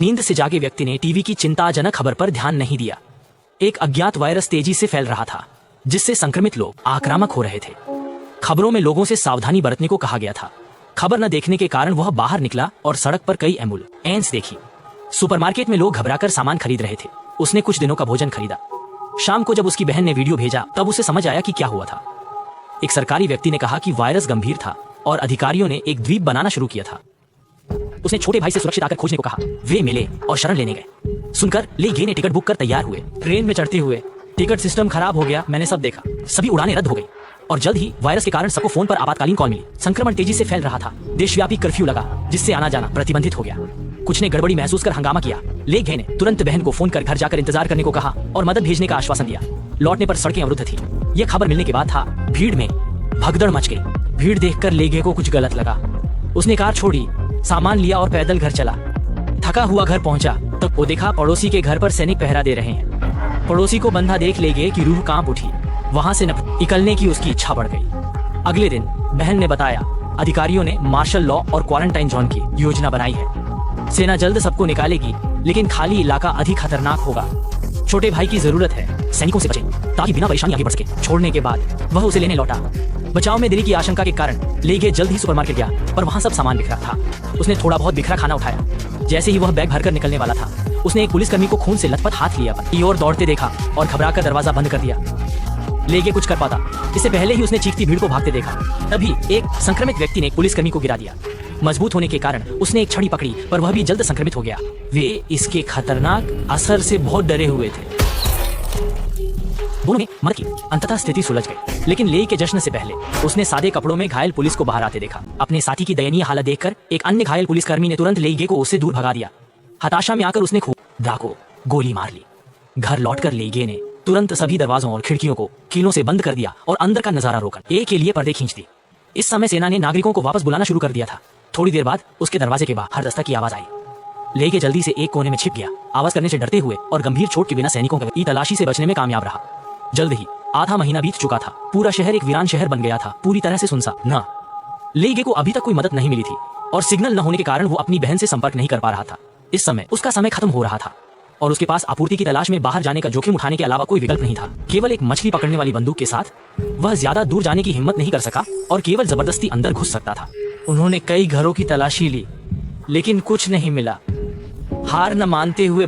नींद से जागे व्यक्ति ने टीवी की चिंताजनक खबर पर ध्यान नहीं दिया। एक अज्ञात वायरस तेजी से फैल रहा था, जिससे संक्रमित लोग आक्रामक हो रहे थे। खबरों में लोगों से सावधानी बरतने को कहा गया था। खबर न देखने के कारण वह बाहर निकला और सड़क पर कई एम्बुलेंस देखी। सुपरमार्केट में लोग घबराकर सामान खरीद रहे थे। उसने कुछ दिनों का भोजन खरीदा। शाम को जब उसकी बहन ने वीडियो भेजा तब उसे समझ आया कि क्या हुआ था। एक सरकारी व्यक्ति ने कहा कि वायरस गंभीर था और अधिकारियों ने एक द्वीप बनाना शुरू किया था। उसने छोटे भाई से सुरक्षित आकर खोजने को कहा। वे मिले और शरण लेने गए। सुनकर ले गे ने टिकट बुक कर तैयार हुए। ट्रेन में चढ़ते हुए टिकट सिस्टम खराब हो गया। मैंने सब देखा। सभी उड़ानें रद्द हो गई और जल्द ही वायरस के कारण सबको फोन पर आपातकालीन कॉल मिली। संक्रमण तेजी से फैल रहा था। देशव्यापी कर्फ्यू लगा, जिससे आना जाना प्रतिबंधित हो गया। कुछ ने गड़बड़ी महसूस कर हंगामा किया। ले गे ने तुरंत बहन को फोन कर घर जाकर इंतजार करने को कहा और मदद भेजने का आश्वासन दिया। लौटने पर सड़कें अवरुद्ध थी। यह खबर मिलने के बाद था भीड़ में भगदड़ मच गई। भीड़ देखकर लेगे को कुछ गलत लगा। उसने कार छोड़ी, सामान लिया और पैदल घर चला। थका हुआ घर पहुंचा तो वो देखा पड़ोसी के घर पर सैनिक पहरा दे रहे हैं। पड़ोसी को बंधा देख लेगे की रूह कांप उठी। वहां से निकलने की उसकी इच्छा बढ़ गई। अगले दिन बहन ने बताया, अधिकारियों ने मार्शल लॉ और क्वारंटाइन जोन की योजना बनाई है। सेना जल्द सबको निकालेगी, लेकिन खाली इलाका अधिक खतरनाक होगा। छोटे भाई की जरूरत है सैनिकों से बचे ताकि बिना परेशानी आगे बढ़ सके। छोड़ने के बाद वह उसे लेने लौटा। बचाव में देरी की आशंका के कारण लेगे जल्द ही सुपरमार्केट गया, पर वहां सब सामान बिखरा था। उसने थोड़ा बहुत बिखरा खाना उठाया। जैसे ही वह बैग भरकर निकलने वाला था, उसने एक पुलिसकर्मी को खून से लथपथ हाथ लिया और दौड़ते देखा और घबराकर दरवाजा बंद कर दिया। लेगे कुछ कर पाता, इससे पहले ही उसने चीखती भीड़ को भागते देखा। तभी एक संक्रमित व्यक्ति ने पुलिसकर्मी को गिरा दिया। मजबूत होने के कारण उसने एक छड़ी पकड़ी, पर वह भी जल्द संक्रमित हो गया। वे इसके खतरनाक असर से बहुत डरे हुए थे। दोनों ने मदद की। अंततः स्थिति सुलझ गई, लेकिन ले के जश्न से पहले उसने सादे कपड़ों में घायल पुलिस को बाहर आते देखा। अपने साथी की दयनीय हालत देखकर एक अन्य घायल पुलिसकर्मी ने तुरंत लेगे को उससे दूर भगा दिया। हताशा में आकर उसने खुदा को गोली मार ली। घर लौटकर लेगे ने तुरंत सभी दरवाजों और खिड़कियों को कीलों से बंद कर दिया और अंदर का नजारा रोका एक के लिए पर्दे खींच दी। इस समय सेना ने नागरिकों को वापस बुलाना शुरू कर दिया था। थोड़ी देर बाद उसके दरवाजे के बाहर दस्तक की आवाज आई। लेगे जल्दी से एक कोने में छिप गया, आवाज करने से डरते हुए और गंभीर चोट के बिना सैनिकों की तलाशी से बचने में कामयाब रहा। जल्द ही आधा महीना बीत चुका था। पूरा शहर एक वीरान शहर बन गया था, पूरी तरह से सुनसान। न लेगे को अभी तक कोई मदद नहीं मिली थी और सिग्नल न होने के कारण वो अपनी बहन से संपर्क नहीं कर पा रहा था। इस समय उसका समय खत्म हो रहा था और उसके पास आपूर्ति की तलाश में बाहर जाने का जोखिम उठाने के अलावा कोई विकल्प नहीं था। केवल एक मछली पकड़ने वाली बंदूक के साथ वह ज्यादा दूर जाने की हिम्मत नहीं कर सका और केवल जबरदस्ती अंदर घुस सकता था। उन्होंने कई घरों की तलाशी ली, लेकिन कुछ नहीं मिला। हार न मानते हुए